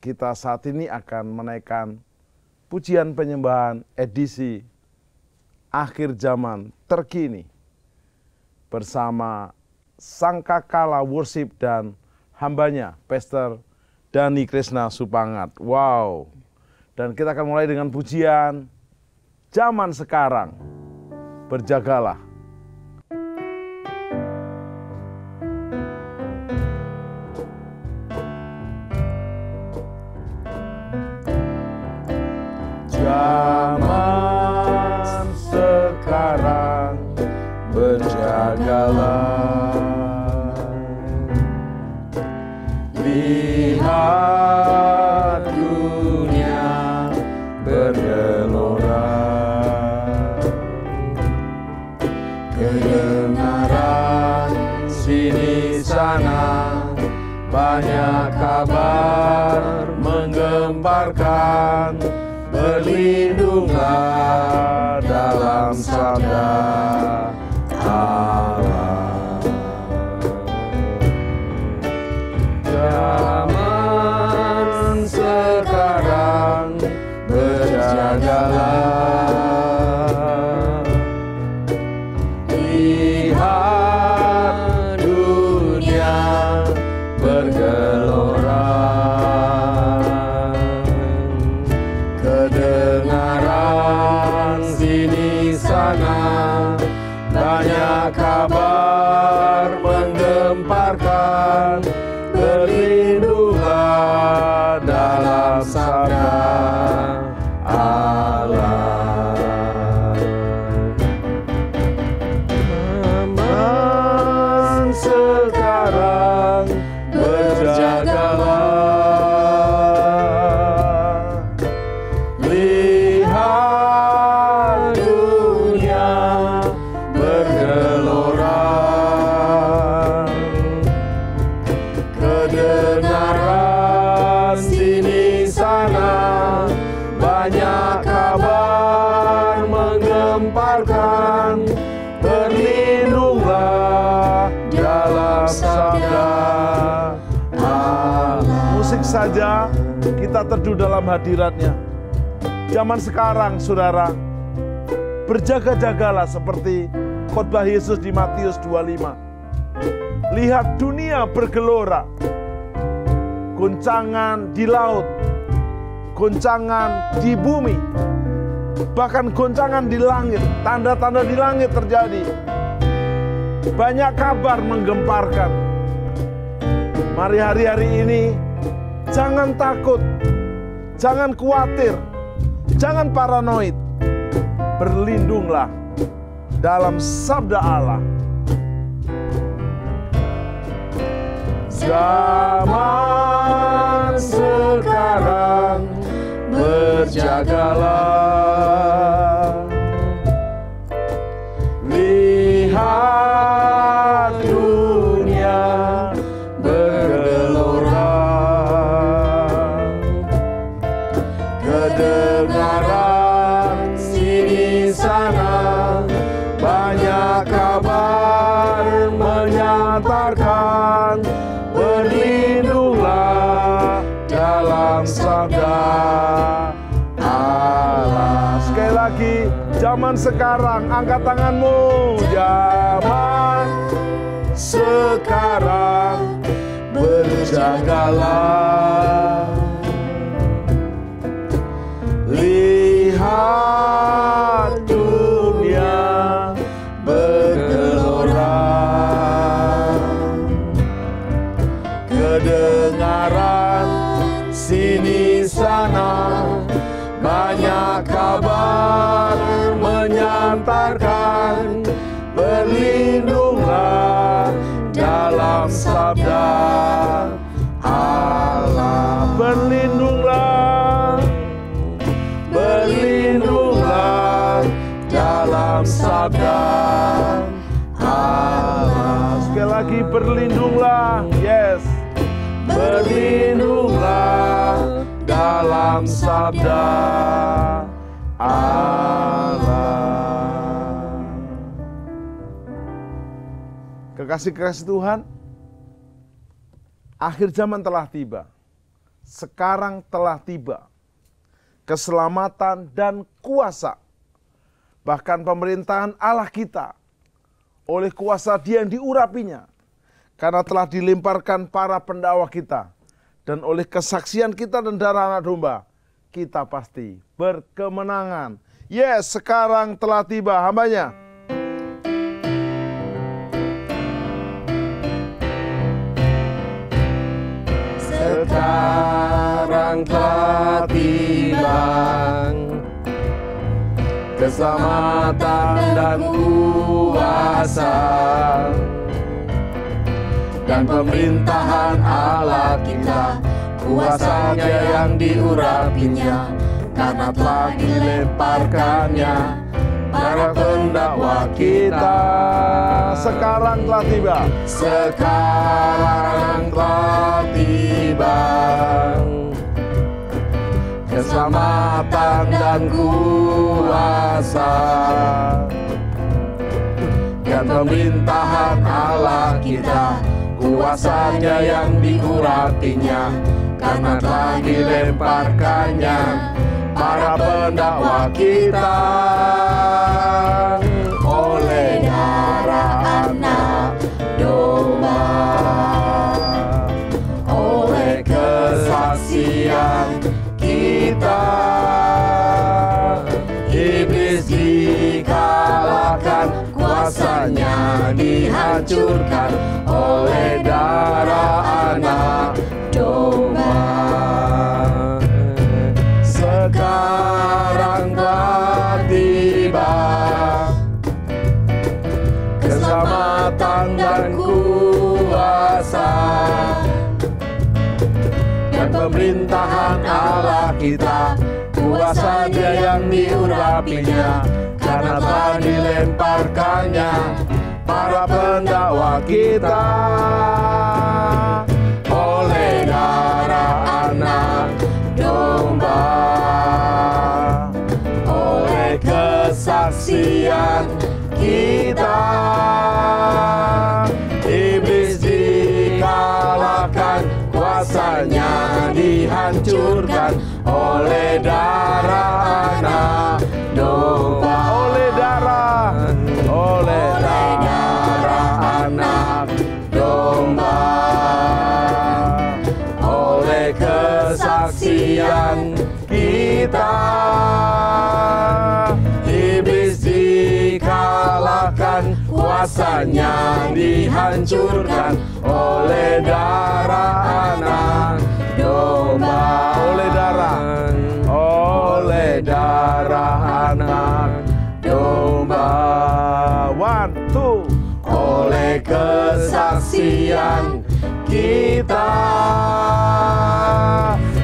kita saat ini akan menaikkan pujian penyembahan edisi akhir zaman terkini bersama Sangkakala Worship dan hambanya, Pastor Dhani Krishna Supangat. Wow. Dan kita akan mulai dengan pujian zaman sekarang. Berjagalah. Zaman sekarang berjagalah, lihat dunia bergelora, kedengaran sini sana banyak kabar menggemparkan. Berlindunglah dalam sabda Allah. Zaman sekarang berjagalah, lihat dunia bergelora, kedengaran sini sana banyak kabar menggemparkan. Berlindunglah dalam sabda Allah. Zaman sekarang berjagalah, lihat dunia bergelora, kedengaran sini sana banyak kabar menggemparkan. Berlindunglah dalam sabda Allah. Musik saja kita teduh dalam hadiratnya. Zaman sekarang, saudara, berjaga-jagalah seperti khotbah Yesus di Matius 25. Lihat dunia bergelora, goncangan di laut, goncangan di bumi, bahkan goncangan di langit, tanda-tanda di langit terjadi. Banyak kabar menggemparkan. Mari hari-hari ini jangan takut, jangan khawatir, jangan paranoid. Berlindunglah dalam sabda Allah. Zaman sekarang berjagalah, lihat dunia bergelora, kedengaran sini sana banyak kabar menyatakan. Berlindunglah dalam sabda Allah. Sekali lagi, zaman sekarang, angkat tanganmu. Zaman sekarang berjagalah, lihat dunia bergelora, kedengaran sini sana banyak kabar menyantarkan. Berlindunglah dalam sabda Allah. Berlindunglah, berlindunglah dalam sabda Allah. Sekali lagi, berlindunglah. Yes. Berlindunglah dalam sabda Allah. Kekasih-kekasih Tuhan, akhir zaman telah tiba. sekarang telah tiba keselamatan dan kuasa, bahkan pemerintahan Allah kita, oleh kuasa Dia yang diurapinya, karena telah dilemparkan para pendakwa kita, dan oleh kesaksian kita dan darah anak domba, kita pasti berkemenangan. Yes, sekarang telah tiba hambanya. Sekarang telah tiba keselamatan dan kuasa, dan pemerintahan Allah kita, kuasanya yang diurapinya, karena telah dilemparkannya para pendakwa kita. Sekarang telah tiba. Sekarang telah tiba keselamatan dan kuasa, dan pemerintahan Allah kita, kuasanya yang diurapinya, karena telah dilemparkannya para pendakwa kita. Oleh darah anak domba, oleh kesaksian kita, iblis dikalahkan, kuasanya dihancurkan oleh darah anak domba. Sekarang telah tiba keselamatan dan kuasa, dan pemerintahan Allah kita, kuasanya yang diurapinya, karena telah dilemparkannya para pendakwa kita. Oleh darah anak domba, oleh kesaksian kita, iblis dikalahkan, kuasanya dihancurkan oleh darah anak domba. Oleh darah anak domba, oleh kesaksian kita, iblis dikalahkan, kuasanya dihancurkan oleh darah anak domba. Oleh darah anak domba. One, two. Oleh kesaksian kita,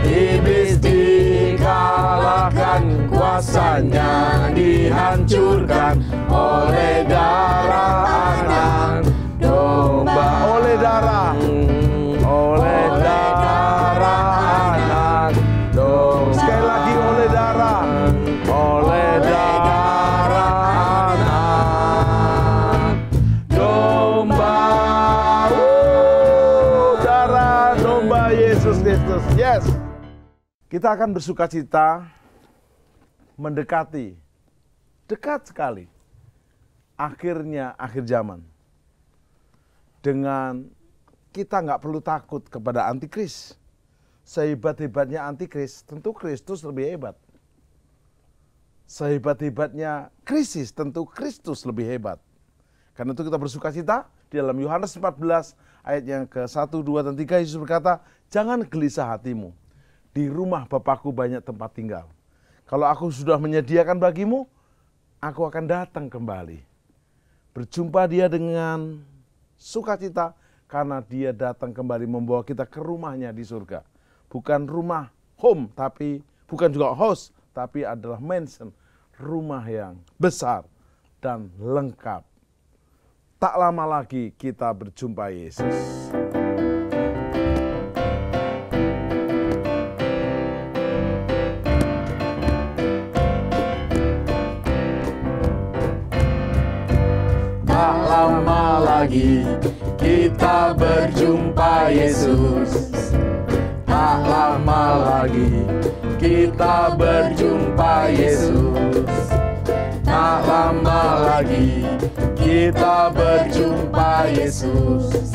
iblis dikalahkan, kuasanya dihancurkan oleh darah anak domba. Oleh darah anak domba. Sekali lagi, oleh darah anak domba. Darah domba Yesus Kristus. Yes. Kita akan bersukacita mendekati, dekat sekali, akhirnya akhir zaman. Dengan kita nggak perlu takut kepada antikris. Sehebat-hebatnya antikris, tentu Kristus lebih hebat. Sehebat-hebatnya krisis, tentu Kristus lebih hebat. Karena itu kita bersukacita di dalam Yohanes 14 ayat yang ke-1, 2, dan 3, Yesus berkata, jangan gelisah hatimu. Di rumah Bapakku banyak tempat tinggal. Kalau aku sudah menyediakan bagimu, aku akan datang kembali. Berjumpa dia dengan sukacita, karena dia datang kembali membawa kita ke rumahnya di surga. Bukan rumah home, tapi bukan juga house, tapi adalah mansion, rumah yang besar dan lengkap. Tak lama lagi kita berjumpa Yesus. Tak lama lagi kita berjumpa Yesus. Tak lama lama lagi kita berjumpa Yesus. Tak lama lagi kita berjumpa Yesus.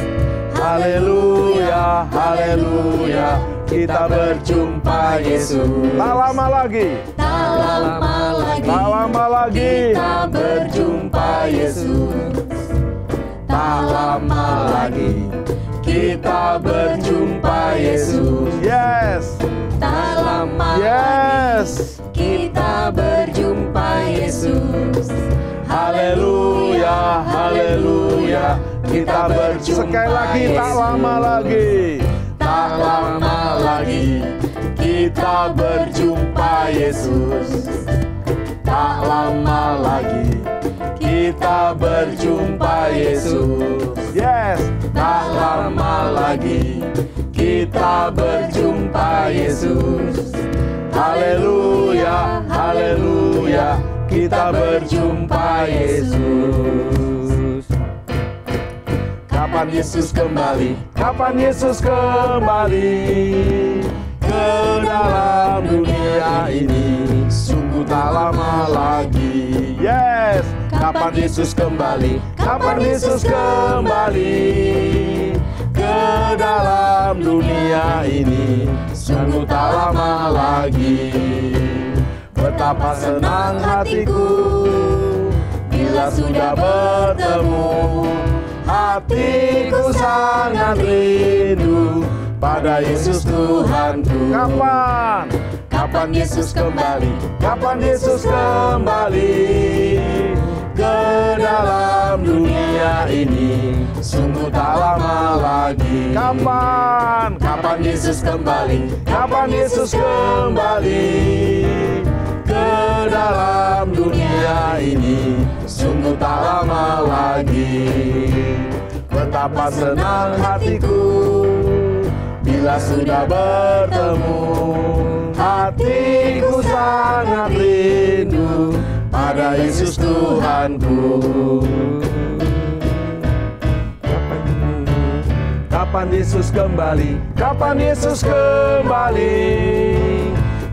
Haleluya, haleluya, kita berjumpa Yesus. Tak lama lagi. Tak lama lagi. Tak lama lagi. Kita berjumpa Yesus. Tak lama lagi. Kita berjumpa Yesus. Yes. Tak lama Yes. lagi. Kita berjumpa Yesus. Haleluya, haleluya. Kita berjumpa Sekali lagi, tak lama lagi. Tak lama lagi kita berjumpa Yesus. Tak lama lagi kita berjumpa Yesus. Yes. Tak lama lagi kita berjumpa Yesus. Haleluya, haleluya, kita berjumpa Yesus. Kapan Yesus kembali? Kapan Yesus kembali ke dalam dunia ini? Sungguh tak lama lagi. Yes. Kapan Yesus kembali? Kapan Yesus kembali ke dalam dunia ini? Sungguh tak lama lagi. Betapa senang hatiku bila sudah bertemu. Hatiku sangat rindu pada Yesus Tuhanku. Kapan? Kapan Yesus kembali? Kapan Yesus kembali ke dalam dunia ini? Sungguh tak lama lagi. Kapan? Kapan Yesus kembali? Kapan Yesus kembali ke dalam dunia ini? Sungguh tak lama lagi. Betapa senang hatiku bila sudah bertemu. Hatiku sangat rindu pada Yesus Tuhanku. Kapan Yesus kembali? Kapan Yesus kembali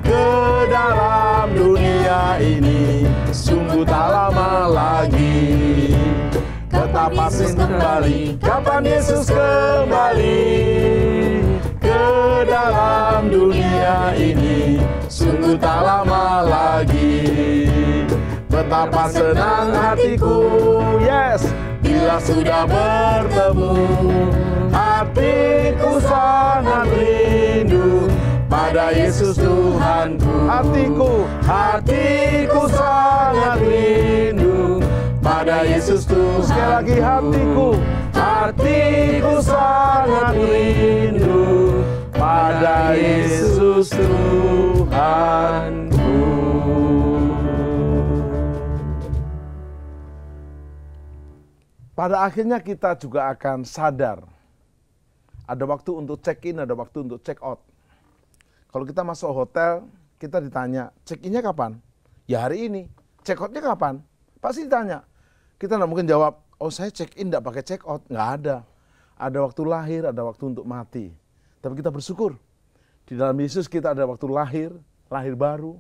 ke dalam dunia ini? Sungguh tak lama lagi. Betapa senang kembali? Kapan Yesus kembali ke dalam dunia ini? Sungguh tak lama lagi. Betapa senang hatiku, Yes. bila sudah bertemu. Hatiku sangat rindu pada Yesus Tuhanku. Hatiku sangat rindu pada Yesus Tuhanku. Sekali lagi, Hatiku sangat rindu pada Yesus Tuhanku. Pada akhirnya kita juga akan sadar. Ada waktu untuk check-in, ada waktu untuk check-out. Kalau kita masuk hotel, kita ditanya, check-innya kapan? Ya hari ini. Check-outnya kapan? Pasti ditanya. Kita nggak mungkin jawab, oh saya check-in nggak pakai check-out. Nggak ada. Ada waktu lahir, ada waktu untuk mati. Tapi kita bersyukur. Di dalam Yesus kita ada waktu lahir, lahir baru.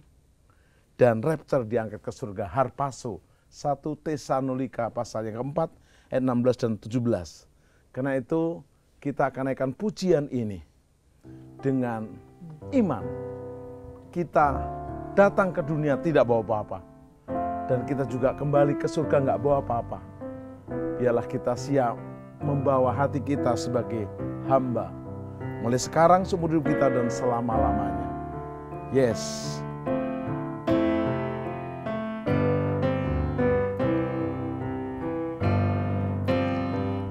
Dan rapture diangkat ke surga, harpaso. 1 Tesalonika pasal yang keempat, ayat 16 dan 17. Karena itu kita akan naikkan pujian ini dengan iman. Kita datang ke dunia tidak bawa apa-apa. Dan kita juga kembali ke surga nggak bawa apa-apa. Biarlah kita siap membawa hati kita sebagai hamba. Mulai sekarang seumur hidup kita dan selama-lamanya. Yes.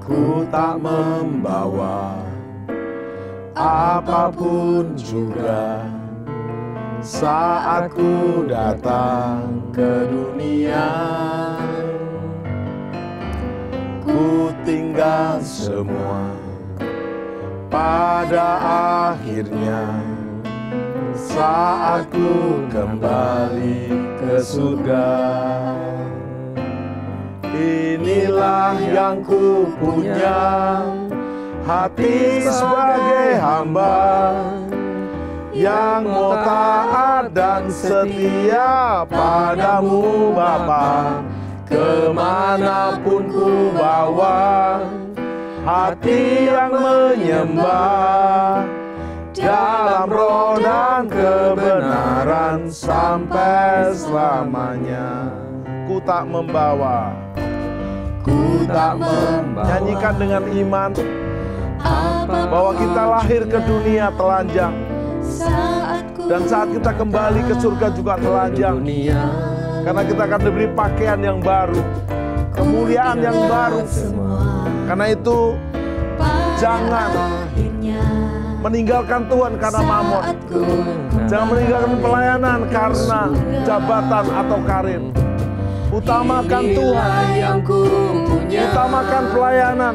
Ku tak membawa apapun juga saat ku datang ke dunia. Ku tinggal semua pada akhirnya saat ku kembali ke surga. Inilah yang ku punya, hati sebagai hamba yang mau taat dan setia padamu Bapa. Kemanapun ku bawa hati yang menyembah, dalam roh dan kebenaran sampai selamanya. Ku tak membawa, Ku tak membawa. nyanyikan dengan iman bahwa kita lahir ke dunia telanjang, dan saat kita kembali ke surga juga telanjang, karena kita akan diberi pakaian yang baru, kemuliaan yang baru. Karena itu jangan meninggalkan Tuhan karena mamon, jangan meninggalkan pelayanan karena jabatan atau karir. Utamakan Tuhan, utamakan pelayanan.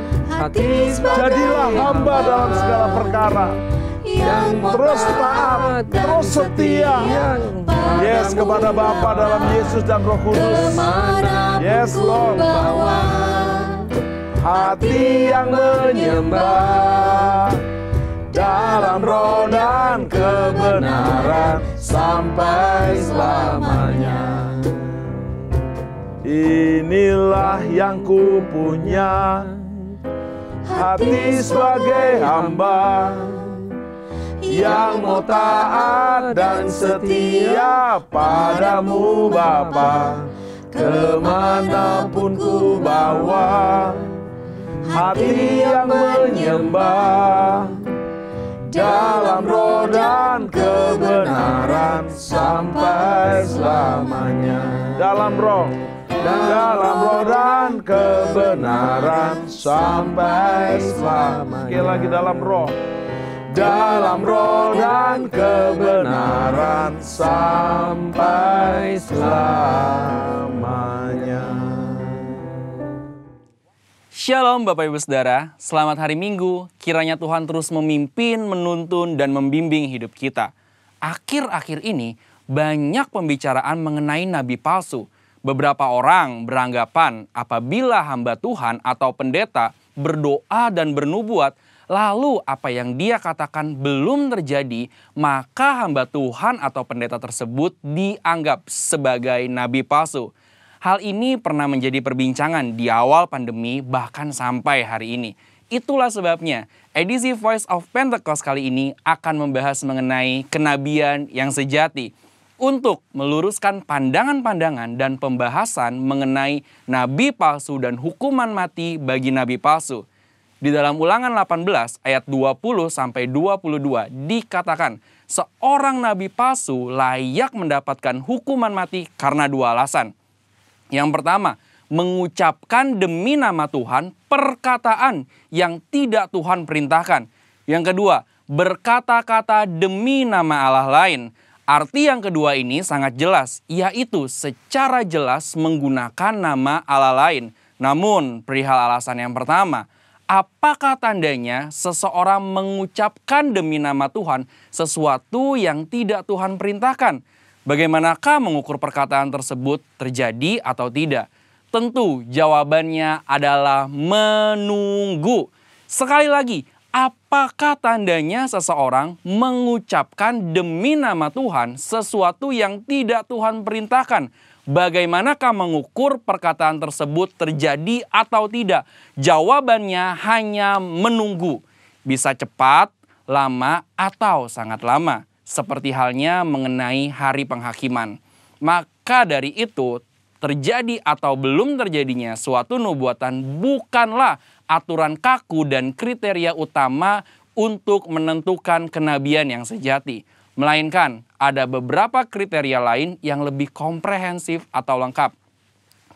Jadilah hamba dalam segala perkara, terus taat, terus setia. Yes, kepada Bapa dalam Yesus dan Roh Kudus. Yes, Lord. Hati yang menyembah, dalam roh dan kebenaran sampai selamanya. Inilah yang ku punya, hati sebagai hamba yang mau taat dan setia padamu Bapa. Kemanapun ku bawa hati yang menyembah, dalam roh dan kebenaran sampai selamanya. Dalam roh dan kebenaran sampai selamanya. Sekali lagi, dalam roh dan kebenaran sampai selamanya. Shalom Bapak Ibu Saudara, selamat hari Minggu. Kiranya Tuhan terus memimpin, menuntun, dan membimbing hidup kita. Akhir-akhir ini banyak pembicaraan mengenai nabi palsu. Beberapa orang beranggapan apabila hamba Tuhan atau pendeta berdoa dan bernubuat, lalu apa yang dia katakan belum terjadi, maka hamba Tuhan atau pendeta tersebut dianggap sebagai nabi palsu. Hal ini pernah menjadi perbincangan di awal pandemi bahkan sampai hari ini. Itulah sebabnya edisi Voice of Pentecost kali ini akan membahas mengenai kenabian yang sejati. Untuk meluruskan pandangan-pandangan dan pembahasan mengenai nabi palsu dan hukuman mati bagi nabi palsu. Di dalam Ulangan 18 ayat 20-22 dikatakan, seorang nabi palsu layak mendapatkan hukuman mati karena dua alasan. Yang pertama, mengucapkan demi nama Tuhan perkataan yang tidak Tuhan perintahkan. Yang kedua, berkata-kata demi nama Allah lain. Arti yang kedua ini sangat jelas, yaitu secara jelas menggunakan nama Allah lain. Namun, perihal alasan yang pertama, apakah tandanya seseorang mengucapkan demi nama Tuhan sesuatu yang tidak Tuhan perintahkan? Bagaimanakah mengukur perkataan tersebut terjadi atau tidak? Tentu jawabannya adalah menunggu. Sekali lagi, apakah tandanya seseorang mengucapkan demi nama Tuhan sesuatu yang tidak Tuhan perintahkan? Bagaimanakah mengukur perkataan tersebut terjadi atau tidak? Jawabannya hanya menunggu. Bisa cepat, lama, atau sangat lama. Seperti halnya mengenai hari penghakiman. Maka dari itu, terjadi atau belum terjadinya suatu nubuatan bukanlah aturan kaku dan kriteria utama untuk menentukan kenabian yang sejati. Melainkan ada beberapa kriteria lain yang lebih komprehensif atau lengkap.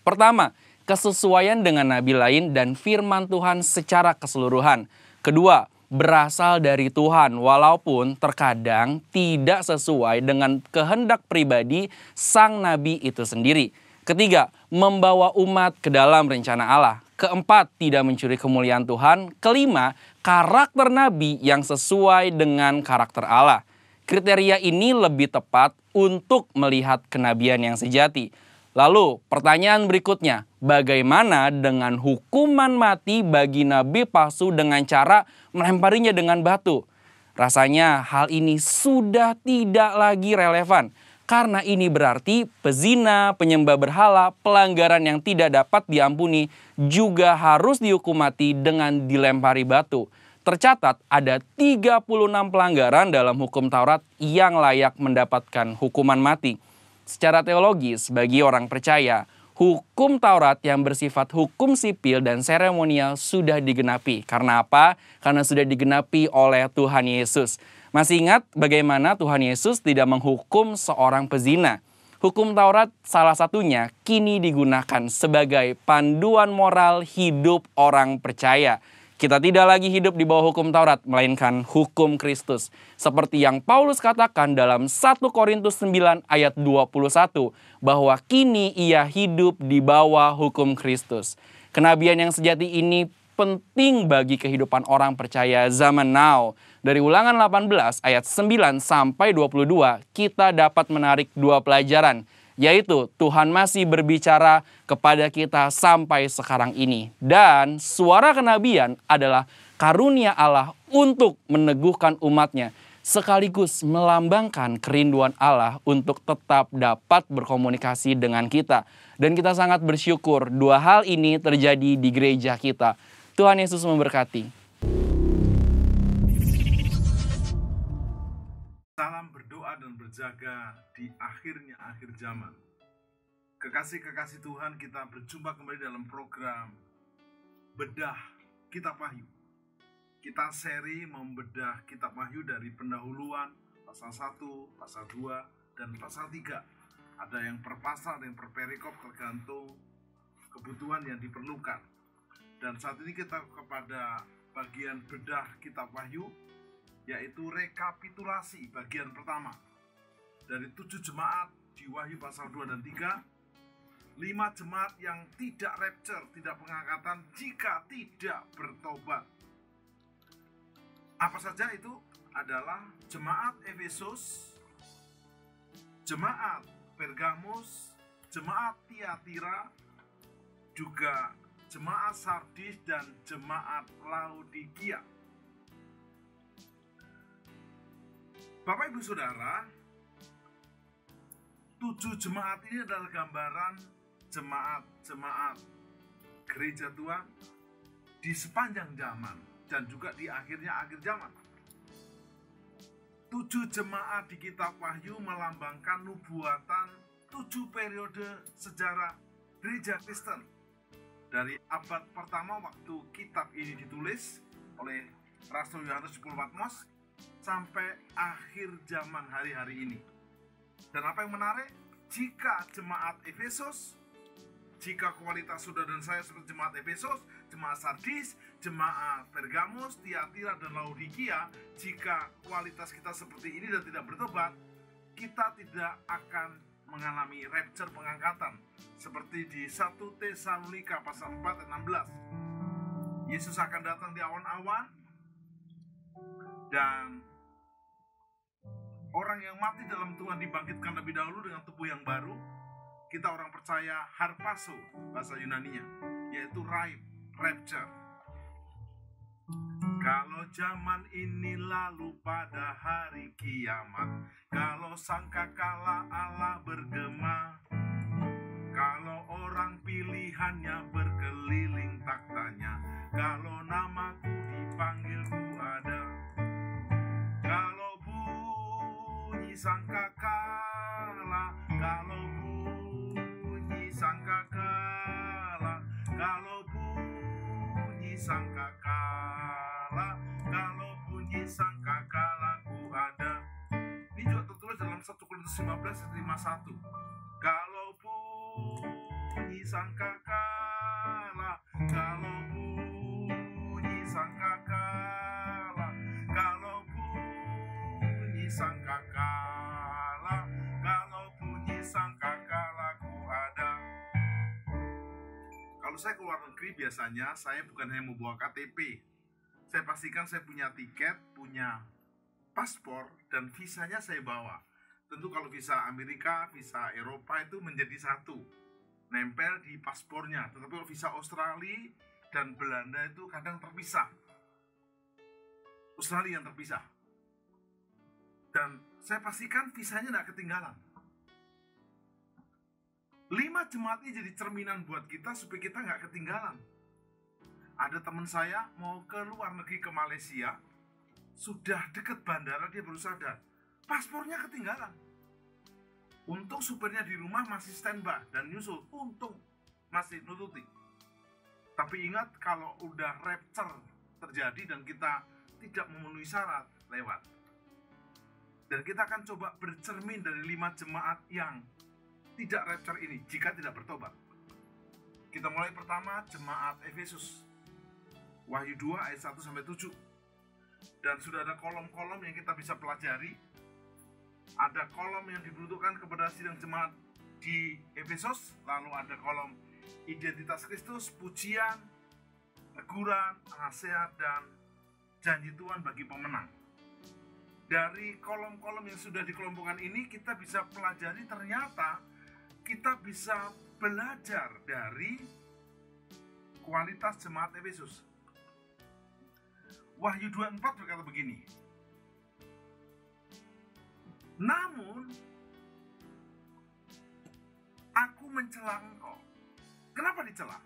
Pertama, kesesuaian dengan nabi lain dan firman Tuhan secara keseluruhan. Kedua, berasal dari Tuhan walaupun terkadang tidak sesuai dengan kehendak pribadi sang nabi itu sendiri. Ketiga, membawa umat ke dalam rencana Allah. Keempat, tidak mencuri kemuliaan Tuhan. Kelima, karakter nabi yang sesuai dengan karakter Allah. Kriteria ini lebih tepat untuk melihat kenabian yang sejati. Lalu pertanyaan berikutnya, bagaimana dengan hukuman mati bagi nabi palsu dengan cara melemparinya dengan batu? Rasanya hal ini sudah tidak lagi relevan. Karena ini berarti pezina, penyembah berhala, pelanggaran yang tidak dapat diampuni juga harus dihukum mati dengan dilempari batu. Tercatat ada 36 pelanggaran dalam hukum Taurat yang layak mendapatkan hukuman mati. Secara teologis, bagi orang percaya, hukum Taurat yang bersifat hukum sipil dan seremonial sudah digenapi. Karena apa? Karena sudah digenapi oleh Tuhan Yesus. Masih ingat bagaimana Tuhan Yesus tidak menghukum seorang pezina? Hukum Taurat salah satunya kini digunakan sebagai panduan moral hidup orang percaya. Kita tidak lagi hidup di bawah hukum Taurat, melainkan hukum Kristus. Seperti yang Paulus katakan dalam 1 Korintus 9 ayat 21, bahwa kini ia hidup di bawah hukum Kristus. Kenabian yang sejati ini penting bagi kehidupan orang percaya zaman now. Dari Ulangan 18 ayat 9 sampai 22, kita dapat menarik dua pelajaran, yaitu Tuhan masih berbicara kepada kita sampai sekarang ini. Dan suara kenabian adalah karunia Allah untuk meneguhkan umatnya, sekaligus melambangkan kerinduan Allah untuk tetap dapat berkomunikasi dengan kita. Dan kita sangat bersyukur dua hal ini terjadi di gereja kita. Tuhan Yesus memberkati. Salam berdoa dan berjaga di akhirnya akhir zaman. Kekasih-kekasih Tuhan, kita berjumpa kembali dalam program Bedah Kitab Wahyu. Kita seri membedah Kitab Wahyu dari pendahuluan, pasal 1, pasal 2, dan pasal 3. Ada yang per pasal, ada yang per perikop, tergantung kebutuhan yang diperlukan. Dan saat ini kita kepada bagian bedah Kitab Wahyu, yaitu rekapitulasi bagian pertama. Dari 7 jemaat di Wahyu pasal 2 dan 3, 5 jemaat yang tidak rapture, tidak pengangkatan jika tidak bertobat. Apa saja itu? Adalah jemaat Efesus, jemaat Pergamus, jemaat Tiatira, juga jemaat Sardis dan jemaat Laodikia. Bapak Ibu Saudara, 7 jemaat ini adalah gambaran jemaat-jemaat gereja Tuhan di sepanjang zaman dan juga di akhirnya akhir zaman. 7 jemaat di kitab Wahyu melambangkan nubuatan 7 periode sejarah gereja Kristen. Dari abad pertama waktu kitab ini ditulis oleh Rasul Yohanes di Pulau Patmos sampai akhir zaman hari-hari ini. Dan apa yang menarik? Jika jemaat Efesus, jika kualitas saudara dan saya seperti jemaat Efesus, jemaat Sardis, jemaat Pergamus, Tiatira, dan Laodikia, jika kualitas kita seperti ini dan tidak bertobat, kita tidak akan mengalami rapture pengangkatan. Seperti di 1 Tesalonika pasal 4 ayat 16. Yesus akan datang di awan-awan, dan orang yang mati dalam Tuhan dibangkitkan lebih dahulu dengan tubuh yang baru. Kita orang percaya harpazo bahasa Yunaninya, yaitu rapture. Kalau zaman ini lalu pada hari kiamat, kalau sangkakala Allah bergema, kalau orang pilihannya berkeliling taktanya, kalau namaku dipanggil ku ada, kalau bunyi sangkakala, kalau bunyi sangkakala, kalau bunyi sangkakala, kalau bunyi sangkakala ku ada. Ini juga tertulis dalam 1 Korintus 15 ayat 51. Kalau bunyi sangkakala, kalau bunyi sangkakala, kalau bunyi sangkakala, kalau bunyi sangkakala ku ada. Kalau saya keluar negeri biasanya saya bukan hanya membawa KTP. Saya pastikan saya punya tiket, punya paspor, dan visanya saya bawa. Tentu kalau visa Amerika, visa Eropa itu menjadi satu, nempel di paspornya. Tetapi kalau visa Australia dan Belanda itu kadang terpisah. Australia yang terpisah. Dan saya pastikan visanya nggak ketinggalan. 5 jemaat ini jadi cerminan buat kita supaya kita nggak ketinggalan. Ada teman saya mau ke luar negeri, ke Malaysia, sudah deket bandara dia baru sadar paspornya ketinggalan. Untung supirnya di rumah masih standby dan nyusul, untung masih nututi. Tapi ingat, kalau udah rapture terjadi dan kita tidak memenuhi syarat, lewat. Dan kita akan coba bercermin dari 5 jemaat yang tidak rapture ini jika tidak bertobat. Kita mulai pertama, jemaat Efesus. Wahyu 2 ayat 1-7. Dan sudah ada kolom-kolom yang kita bisa pelajari. Ada kolom yang diperuntukkan kepada sidang jemaat di Efesus, lalu ada kolom identitas Kristus, pujian, teguran, nasihat, dan janji Tuhan bagi pemenang. Dari kolom-kolom yang sudah dikelompokkan ini, kita bisa pelajari, ternyata kita bisa belajar dari kualitas jemaat Efesus. Wahyu 2:4 berkata begini, namun aku mencela engkau. Kenapa dicela?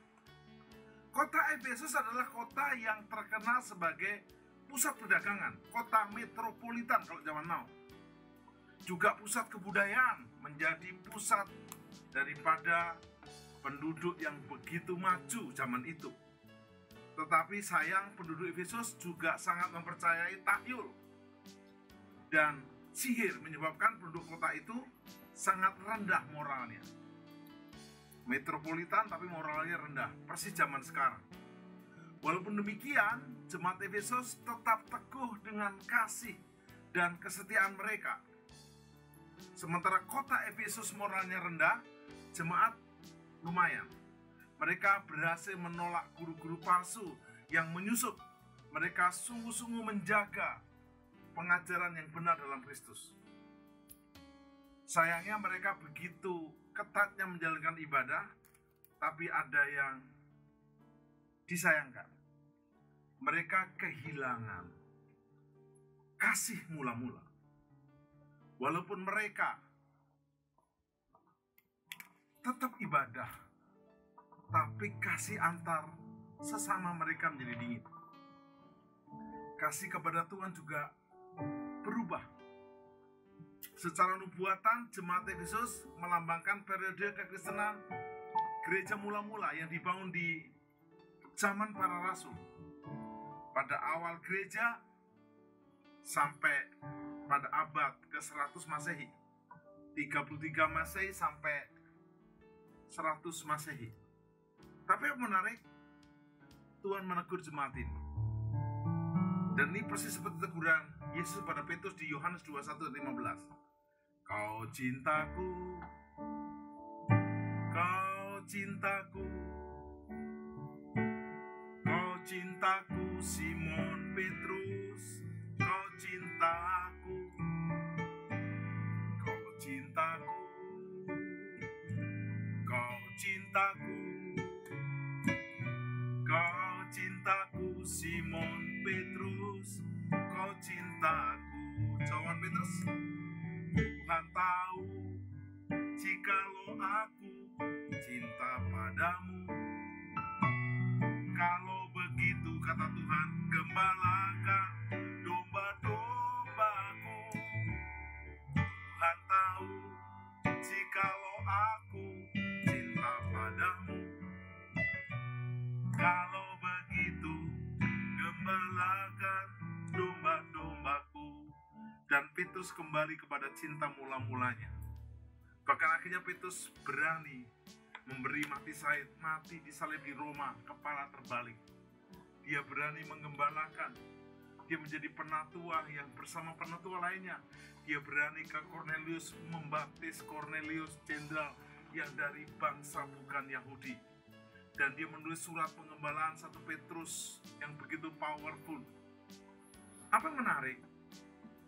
Kota Efesus adalah kota yang terkenal sebagai pusat perdagangan, kota metropolitan kalau zaman now. Juga pusat kebudayaan, menjadi pusat daripada penduduk yang begitu maju zaman itu. Tetapi sayang, penduduk Efesus juga sangat mempercayai tahyul dan sihir, menyebabkan penduduk kota itu sangat rendah moralnya. Metropolitan tapi moralnya rendah, persis zaman sekarang. Walaupun demikian, jemaat Efesus tetap teguh dengan kasih dan kesetiaan mereka. Sementara kota Efesus moralnya rendah, jemaat lumayan. Mereka berhasil menolak guru-guru palsu yang menyusup. Mereka sungguh-sungguh menjaga pengajaran yang benar dalam Kristus. Sayangnya mereka begitu ketatnya menjalankan ibadah, tapi ada yang disayangkan. Mereka kehilangan kasih mula-mula. Walaupun mereka tetap ibadah, tapi kasih antar sesama mereka menjadi dingin. Kasih kepada Tuhan juga berubah. Secara nubuatan, jemaat Efesus melambangkan periode kekristenan gereja mula-mula yang dibangun di zaman para rasul. Pada awal gereja sampai pada abad ke-100 Masehi. 33 Masehi sampai 100 Masehi. Tapi yang menarik, Tuhan menegur jemaat ini. Dan ini persis seperti teguran Yesus pada Petrus di Yohanes 21:15. Kau cintaku, kau cintaku, kau cintaku Simon Petrus, kau cintaku, kau cintaku, kau cintaku, kau cintaku Simon Petrus, kau cintaku. Jawaban Petrus, Tuhan tahu jikalau aku cinta padamu. Kalau begitu, kata Tuhan, gembalakan domba-dombaku. Tuhan tahu jikalau aku cinta padamu. Kalau begitu, gembalakan domba-dombaku. Dan Petrus kembali kepada cinta mula-mulanya. Bahkan akhirnya Petrus berani memberi mati disalib di Roma, kepala terbalik. Dia berani menggembalakan. Dia menjadi penatua yang bersama penatua lainnya. Dia berani ke Cornelius, membaptis Cornelius, jenderal yang dari bangsa bukan Yahudi. Dan dia menulis surat pengembalaan 1 Petrus yang begitu powerful. Apa yang menarik?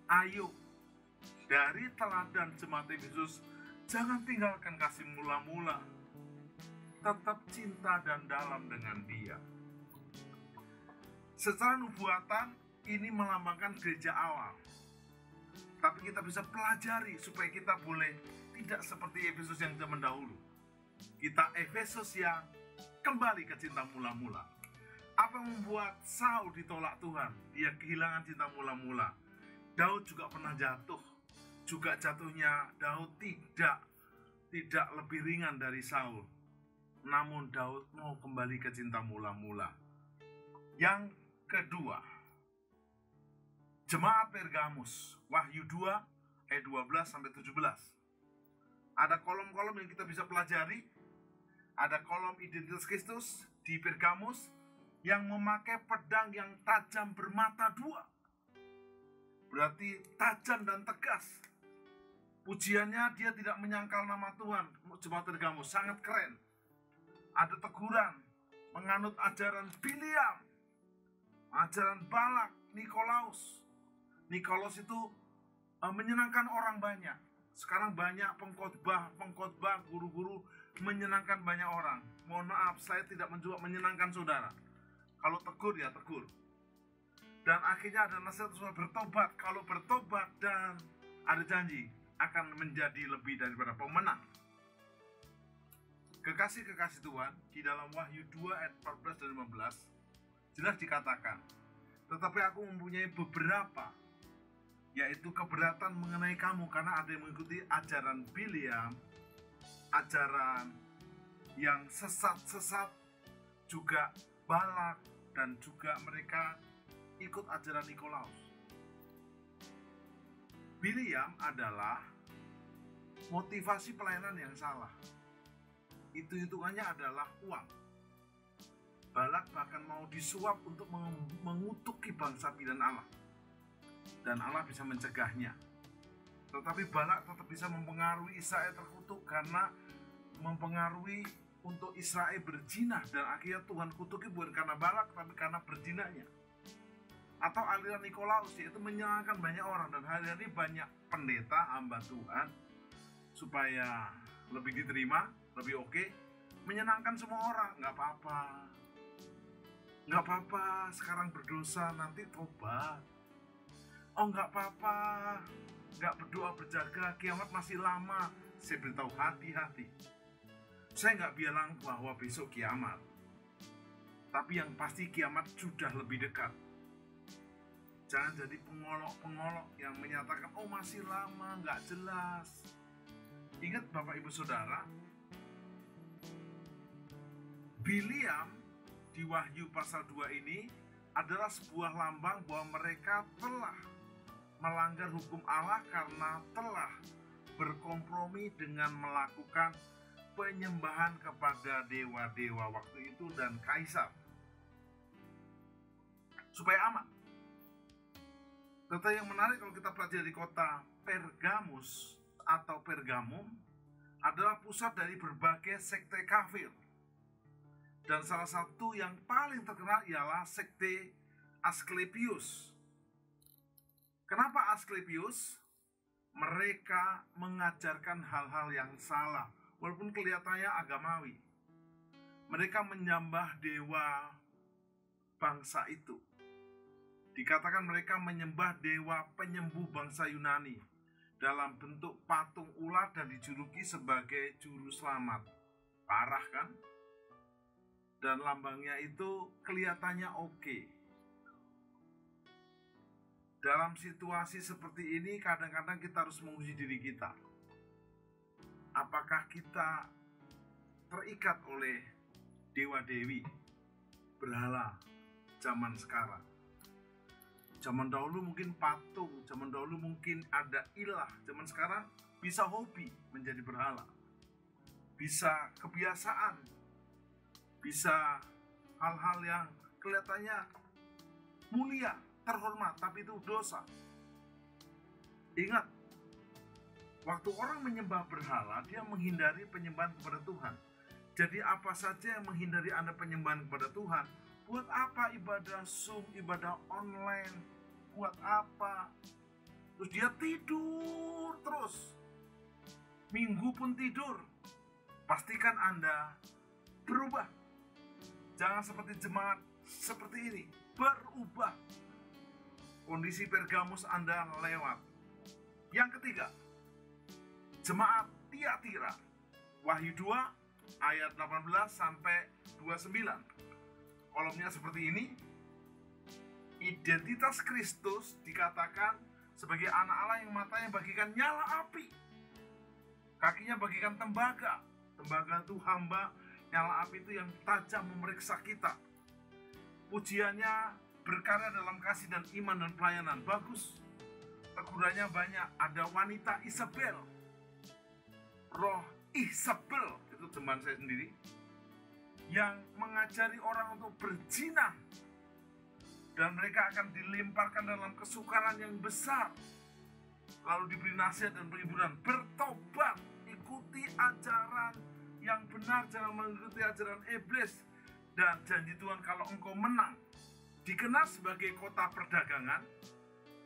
Ayo, dari teladan jemaat Efesus, jangan tinggalkan kasih mula-mula. Tetap cinta dan dalam dengan Dia. Secara nubuatan, ini melambangkan gereja awal. Tapi kita bisa pelajari supaya kita boleh tidak seperti Efesus yang zaman dahulu. Kita Efesus yang kembali ke cinta mula-mula. Apa yang membuat Saul ditolak Tuhan? Dia kehilangan cinta mula-mula. Daud juga pernah jatuh. Juga jatuhnya Daud tidak lebih ringan dari Saul. Namun Daud mau kembali ke cinta mula-mula. Yang kedua, Jemaat Pergamus, Wahyu 2 ayat 12-17. Ada kolom-kolom yang kita bisa pelajari. Ada kolom identitas Kristus di Pergamus yang memakai pedang yang tajam bermata dua. Berarti tajam dan tegas. Pujiannya dia tidak menyangkal nama Tuhan. Jemaat Pergamus sangat keren. Ada teguran, menganut ajaran Biliam, ajaran Balak, Nikolaus. Nikolaus itu menyenangkan orang banyak. Sekarang banyak pengkhotbah, guru-guru menyenangkan banyak orang. Mohon maaf, saya tidak mencoba menyenangkan saudara. Kalau tegur ya tegur. Dan akhirnya ada nasihat saudara bertobat. Kalau bertobat dan ada janji akan menjadi lebih daripada pemenang. Kekasih-kekasih Tuhan, di dalam Wahyu 2 ayat 14 dan 15 jelas dikatakan, tetapi aku mempunyai beberapa, yaitu keberatan mengenai kamu karena ada yang mengikuti ajaran Biliam, ajaran yang sesat-sesat, juga Balak, dan juga mereka ikut ajaran Nikolaus. Biliam adalah motivasi pelayanan yang salah. Hitung-hitungannya adalah uang. Balak bahkan mau disuap untuk mengutuki bangsa pilihan Allah. Dan Allah bisa mencegahnya. Tetapi Balak tetap bisa mempengaruhi Israel terkutuk karena mempengaruhi untuk Israel berzina. Dan akhirnya Tuhan kutuki bukan karena Balak tapi karena berzinanya. Atau aliran Nikolaus, yaitu menyenangkan banyak orang. Dan hari ini banyak pendeta, hamba Tuhan, supaya lebih diterima, lebih oke, menyenangkan semua orang. Nggak apa-apa, sekarang berdosa, nanti tobat. Oh nggak apa-apa, nggak berdoa berjaga, kiamat masih lama. Saya beritahu, hati-hati. Saya nggak bilang bahwa besok kiamat, tapi yang pasti kiamat sudah lebih dekat. Jangan jadi pengolok-pengolok yang menyatakan, oh masih lama, nggak jelas. Ingat Bapak Ibu Saudara, Biliam di Wahyu pasal 2 ini adalah sebuah lambang bahwa mereka telah melanggar hukum Allah karena telah berkompromi dengan melakukan penyembahan kepada dewa-dewa waktu itu dan kaisar supaya aman. Tetapi yang menarik kalau kita pelajari kota Pergamus atau Pergamum adalah pusat dari berbagai sekte kafir. Dan salah satu yang paling terkenal ialah sekte Asklepius. Kenapa Asklepius? Mereka mengajarkan hal-hal yang salah, walaupun kelihatannya agamawi. Mereka menyembah dewa bangsa itu. Dikatakan mereka menyembah dewa penyembuh bangsa Yunani dalam bentuk patung ular dan dijuluki sebagai juru selamat. Parah kan? Dan lambangnya itu kelihatannya oke. Dalam situasi seperti ini kadang-kadang kita harus menguji diri kita. Apakah kita terikat oleh dewa-dewi, berhala zaman sekarang? Zaman dahulu mungkin patung, zaman dahulu mungkin ada ilah, zaman sekarang bisa hobi menjadi berhala, bisa kebiasaan, bisa hal-hal yang kelihatannya mulia, terhormat, tapi itu dosa. Ingat, waktu orang menyembah berhala, dia menghindari penyembahan kepada Tuhan. Jadi apa saja yang menghindari Anda penyembahan kepada Tuhan, buat apa ibadah Zoom, ibadah online, buat apa? Terus dia tidur terus, minggu pun tidur. Pastikan Anda berubah. Jangan seperti jemaat seperti ini, berubah. Kondisi Pergamus Anda lewat. Yang ketiga, jemaat Tiatira, Wahyu 2 ayat 18 sampai 29. Kolomnya seperti ini. Identitas Kristus dikatakan sebagai anak Allah yang matanya bagikan nyala api, kakinya bagikan tembaga. Tembaga itu hamba, nyala api itu yang tajam memeriksa kita. Pujiannya berkarya dalam kasih dan iman dan pelayanan. Bagus. Tegurannya banyak. Ada wanita Isabel, roh Isabel, itu teman saya sendiri, yang mengajari orang untuk berzina, dan mereka akan dilemparkan dalam kesukaran yang besar, lalu diberi nasihat dan penghiburan. Bertobat, ikuti ajaran yang benar, jangan mengikuti ajaran iblis. Dan janji Tuhan kalau engkau menang. Dikenal sebagai kota perdagangan,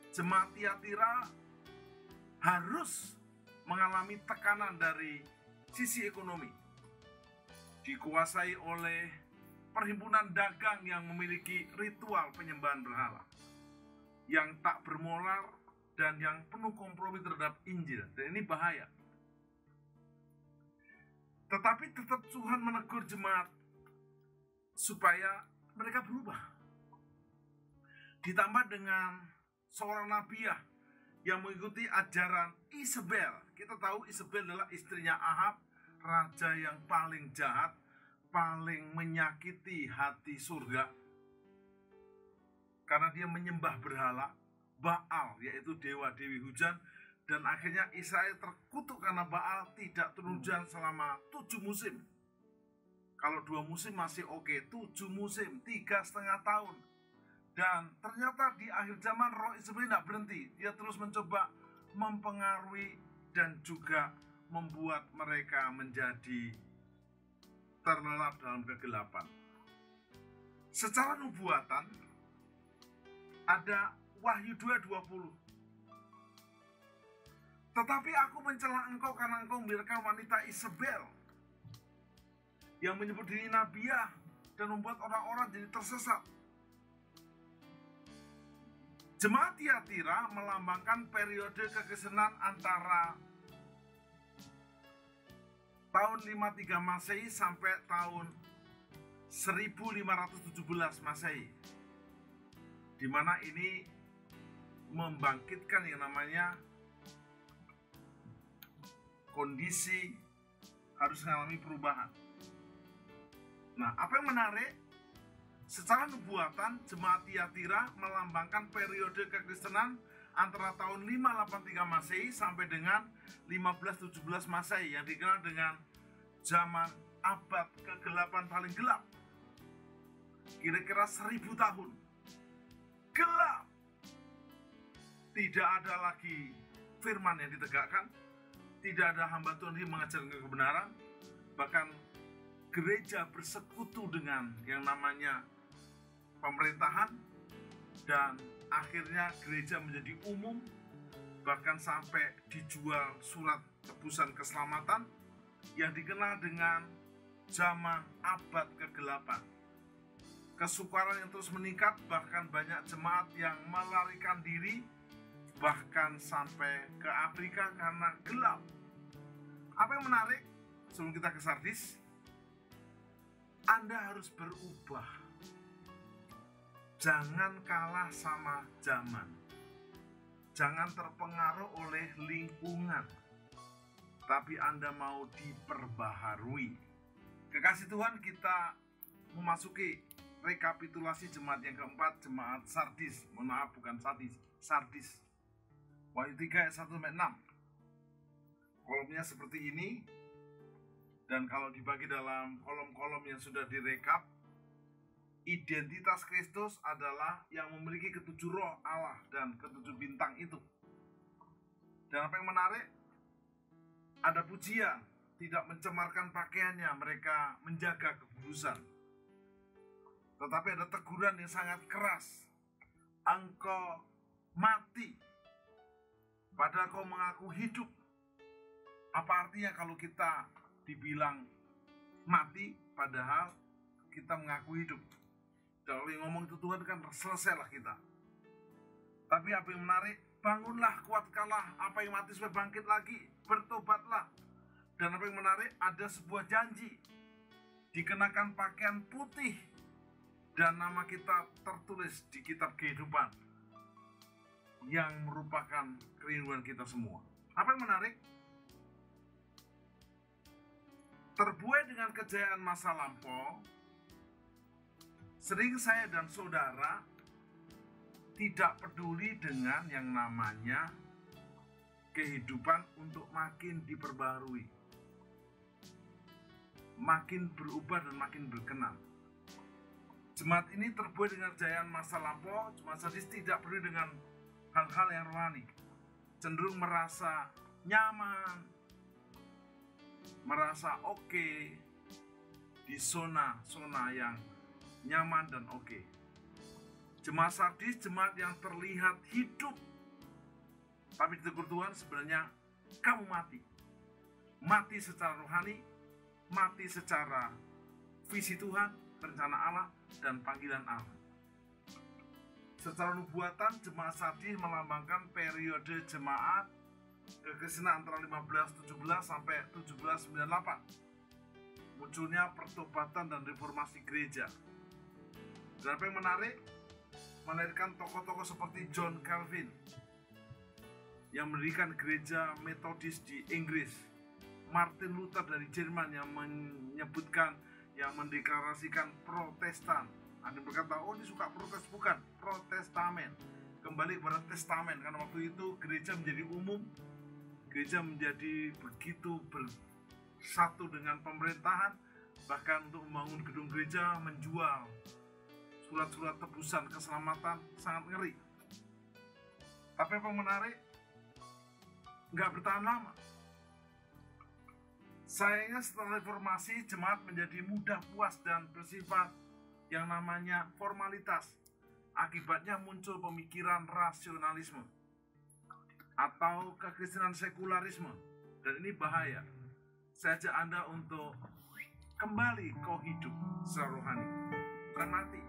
jemaat Tiatira harus mengalami tekanan dari sisi ekonomi. Dikuasai oleh perhimpunan dagang yang memiliki ritual penyembahan berhala, yang tak bermoral dan yang penuh kompromi terhadap Injil. Dan ini bahaya. Tetapi tetap Tuhan menegur jemaat supaya mereka berubah. Ditambah dengan seorang nabiah yang mengikuti ajaran Isabel. Kita tahu Isabel adalah istrinya Ahab, raja yang paling jahat, paling menyakiti hati surga, karena dia menyembah berhala Baal, yaitu dewa dewi hujan. Dan akhirnya Israel terkutuk karena Baal tidak turun hujan selama 7 musim. Kalau 2 musim masih oke, 7 musim, 3,5 tahun. Dan ternyata di akhir zaman roh Isabel tidak berhenti. Dia terus mencoba mempengaruhi dan juga membuat mereka menjadi terlelap dalam kegelapan. Secara nubuatan ada Wahyu 2:20. Tetapi aku mencela engkau karena engkau membiarkan wanita Isabel yang menyebut diri nabiah dan membuat orang-orang jadi tersesat. Jemaat Tiatira melambangkan periode kekristenan antara tahun 53 Masehi sampai tahun 1517 Masehi, di mana ini membangkitkan yang namanya kondisi harus mengalami perubahan. Nah, apa yang menarik? Secara nubuatan, jemaat Tiatira melambangkan periode kekristenan antara tahun 583 Masehi sampai dengan 1517 Masehi, yang dikenal dengan zaman abad kegelapan paling gelap. Kira-kira 1000 tahun gelap. Tidak ada lagi firman yang ditegakkan, tidak ada hamba Tuhan yang mengajarkan kebenaran, bahkan gereja bersekutu dengan yang namanya pemerintahan, dan akhirnya gereja menjadi umum, bahkan sampai dijual surat tebusan keselamatan yang dikenal dengan zaman abad kegelapan. Kesukaran yang terus meningkat, bahkan banyak jemaat yang melarikan diri, bahkan sampai ke Afrika karena gelap. Apa yang menarik sebelum kita ke Sardis? Anda harus berubah. Jangan kalah sama zaman. Jangan terpengaruh oleh lingkungan, tapi Anda mau diperbaharui. Kekasih Tuhan, kita memasuki rekapitulasi jemaat yang keempat, jemaat Sardis. Mohon maaf, bukan Sardis. Wahyu 3 ayat 1-6. Kolomnya seperti ini. Dan kalau dibagi dalam kolom-kolom yang sudah direkap, identitas Kristus adalah yang memiliki ketujuh roh Allah dan ketujuh bintang itu. Dan apa yang menarik? Ada pujian, tidak mencemarkan pakaiannya, mereka menjaga kekudusan. Tetapi ada teguran yang sangat keras. Engkau mati, padahal kau mengaku hidup. Apa artinya kalau kita dibilang mati padahal kita mengaku hidup? Kalau yang ngomong itu Tuhan kan selesailah kita. Tapi apa yang menarik, bangunlah, kuatkanlah, apa yang mati supaya bangkit lagi, bertobatlah. Dan apa yang menarik, ada sebuah janji, dikenakan pakaian putih, dan nama kita tertulis di kitab kehidupan, yang merupakan kerinduan kita semua. Apa yang menarik? Terbuai dengan kejayaan masa lampau, sering saya dan saudara tidak peduli dengan yang namanya kehidupan untuk makin diperbarui, makin berubah dan makin berkenan. Jemaat ini terbuai dengan kejayaan masa lampau, jemaat sadis tidak peduli dengan hal-hal yang rohani, cenderung merasa nyaman, merasa oke di zona yang nyaman dan oke. Jemaat sadis, jemaat yang terlihat hidup, tapi ditegur Tuhan sebenarnya kamu mati. Mati secara rohani, mati secara visi Tuhan, rencana Allah, dan panggilan Allah. Secara nubuatan, jemaat sadis melambangkan periode jemaat kekristenan antara 1517 sampai 1798. Munculnya pertobatan dan reformasi gereja. Dan apa yang menarik, melahirkan tokoh-tokoh seperti John Calvin yang mendirikan gereja Metodis di Inggris, Martin Luther dari Jerman yang menyebutkan, yang mendeklarasikan Protestan. Ada yang berkata, oh ini suka protes, bukan, Protestamen. Kembali kepada testamen, karena waktu itu gereja menjadi umum, gereja menjadi begitu bersatu dengan pemerintahan, bahkan untuk membangun gedung gereja, menjual surat-surat tebusan keselamatan, sangat ngeri. Tapi apa yang menarik, nggak bertahan lama. Sayangnya setelah reformasi, jemaat menjadi mudah puas dan bersifat yang namanya formalitas. Akibatnya muncul pemikiran rasionalisme atau kekristenan sekularisme, dan ini bahaya. Saya ajak Anda untuk kembali kau hidup secara rohani, bukan mati,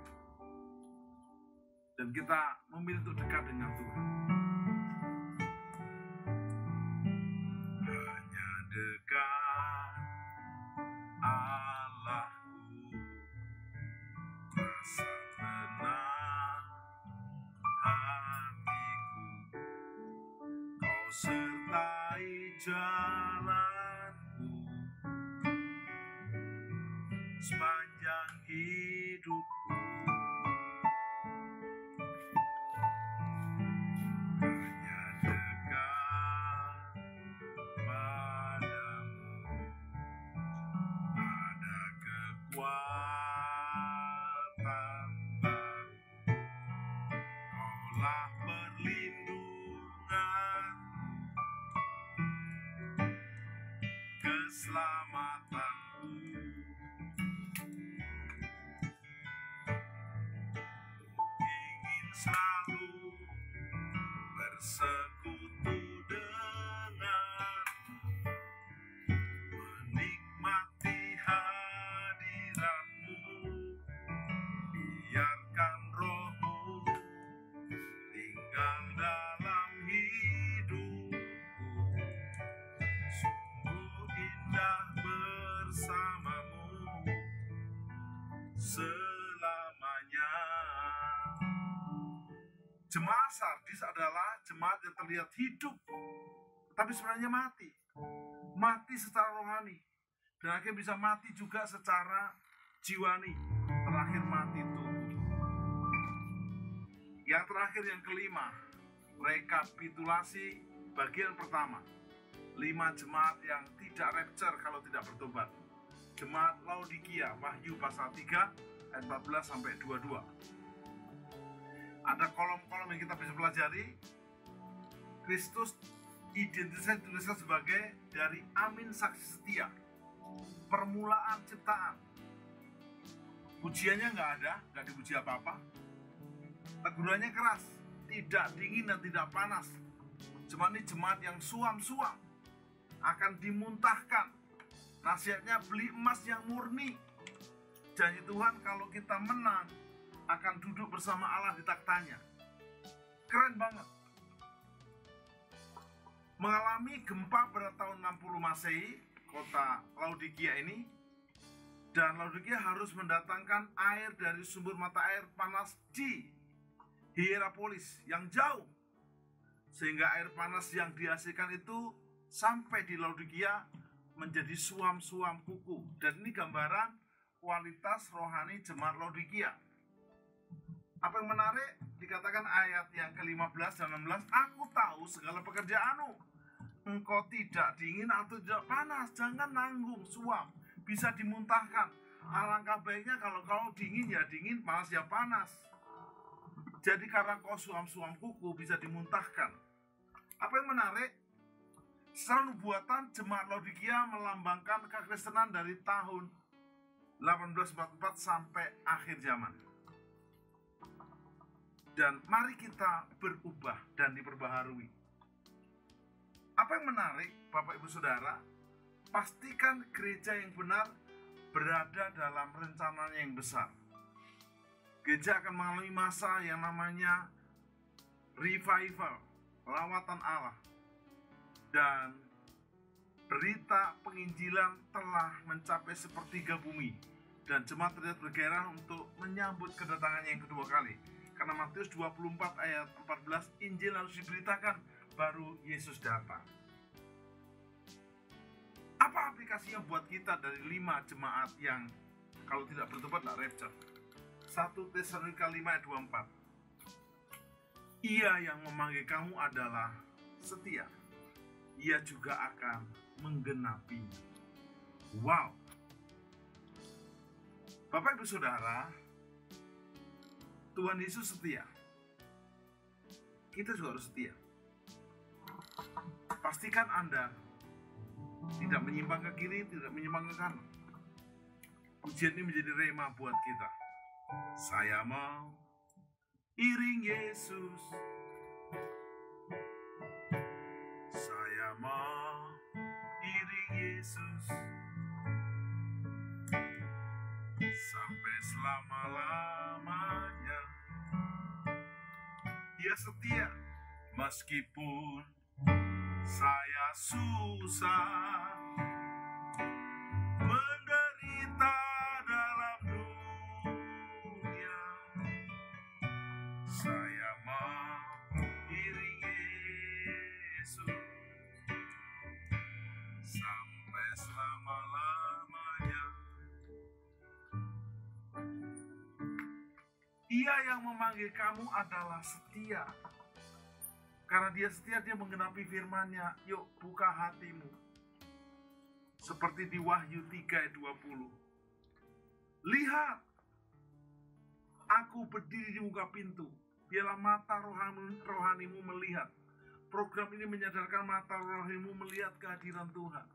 dan kita memilih untuk dekat dengan Tuhan. Hanya dekat Allahku, rasa tenang hatiku, kau sertai jalanku sepanjang hidupku. Hanya dekat padamu ada kekuatan baru, kaulah perlindunganku, keselamatanku. Ingin selalu bersekutu denganmu, menikmati hadiratmu, biarkan rohmu tinggal dalam hidupku. Sungguh indah bersamamu selamanya. Jemaat Sardis adalah jemaat yang terlihat hidup, tapi sebenarnya mati. Mati secara rohani, dan akhirnya bisa mati juga secara jiwani. Terakhir mati tubuh. Yang terakhir, yang kelima, rekapitulasi bagian pertama. 5 jemaat yang tidak rapture kalau tidak bertobat. Jemaat Laodikia, Wahyu pasal 3 ayat 14 sampai 22. Ada kolom-kolom yang kita bisa pelajari. Kristus identitasnya dituliskan sebagai dari Amin saksi setia, permulaan ciptaan. Pujiannya nggak ada, nggak dipuji apa-apa. Tegurannya keras, tidak dingin dan tidak panas. Jemaat ini jemaat yang suam-suam, akan dimuntahkan. Nasihatnya beli emas yang murni. Janji Tuhan kalau kita menang, akan duduk bersama Allah di taktanya. Keren banget. mengalami gempa pada tahun 60 Masehi, kota Laodikia ini, dan Laodikia harus mendatangkan air dari sumber mata air panas di Hierapolis yang jauh, sehingga air panas yang dihasilkan itu sampai di Laodikia menjadi suam-suam kuku. Dan ini gambaran kualitas rohani jemaat Laodikia. Apa yang menarik, dikatakan ayat yang ke-15 dan 16, aku tahu segala pekerjaanmu, engkau tidak dingin atau tidak panas, jangan nanggung, suam, bisa dimuntahkan. Alangkah baiknya kalau kau dingin ya dingin, panas ya panas. Jadi karena kau suam-suam kuku bisa dimuntahkan. Apa yang menarik, secara nubuatan jemaat Laodikia melambangkan kekristenan dari tahun 1844 sampai akhir zaman. Dan mari kita berubah dan diperbaharui. Apa yang menarik, Bapak Ibu Saudara, pastikan gereja yang benar berada dalam rencananya yang besar. Gereja akan mengalami masa yang namanya revival, lawatan Allah. Dan berita penginjilan telah mencapai sepertiga bumi. Dan jemaat terlihat bergairah untuk menyambut kedatangannya yang kedua kali. Karena Matius 24 ayat 14, Injil harus diberitakan, baru Yesus datang. Apa aplikasinya buat kita dari 5 jemaat yang kalau tidak bertobat tidak rapture? 1 Tesalonika 5 ayat 24. Ia yang memanggil kamu adalah setia. Ia juga akan menggenapinya. Wow. Bapak Ibu Saudara, Tuhan Yesus setia. Kita juga harus setia. Pastikan Anda tidak menyimpang ke kiri, tidak menyimpang ke kanan. Pujian ini menjadi rema buat kita. Saya mau iring Yesus. Saya mau iring Yesus sampai selama-lamanya. Dia setia meskipun saya susah menderita dalam dunia. Saya mau iring Yesus sampai selama-lamanya. Ia yang memanggil kamu adalah setia. Karena dia setia, dia menggenapi firman-Nya. Yuk, buka hatimu. Seperti di Wahyu 3 ayat 20. Lihat, aku berdiri di muka pintu. Biarlah mata rohanimu melihat. Program ini menyadarkan mata rohanimu melihat kehadiran Tuhan.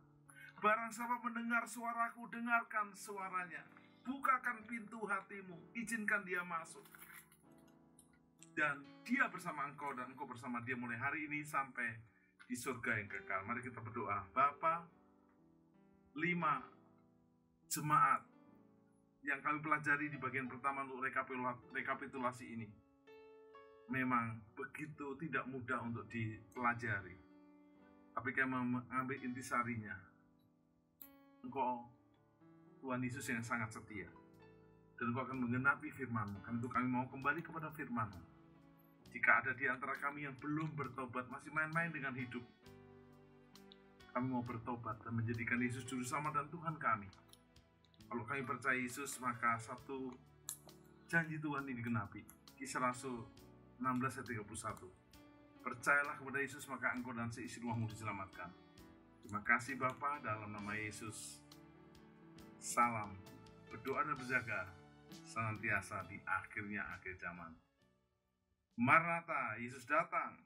Barang siapa mendengar suaraku, dengarkan suaranya. Bukakan pintu hatimu, izinkan dia masuk. Dan dia bersama engkau dan engkau bersama dia mulai hari ini sampai di surga yang kekal. Mari kita berdoa. Bapa, 5 jemaat yang kami pelajari di bagian pertama untuk rekapitulasi ini memang begitu tidak mudah untuk dipelajari. Tapi kami mengambil intisarinya. Engkau Tuhan Yesus yang sangat setia. Dan engkau akan menggenapi firman-Mu. Karena itu kami mau kembali kepada firman-Mu. Jika ada di antara kami yang belum bertobat, masih main-main dengan hidup, kami mau bertobat dan menjadikan Yesus Juru Selamat dan Tuhan kami. Kalau kami percaya Yesus, maka satu janji Tuhan ini digenapi. Kisah Rasul 16 ayat 31. Percayalah kepada Yesus, maka engkau dan seisi rumahmu diselamatkan. Terima kasih Bapa, dalam nama Yesus. Salam, berdoa dan berjaga senantiasa di akhir zaman. Maranatha, Yesus datang.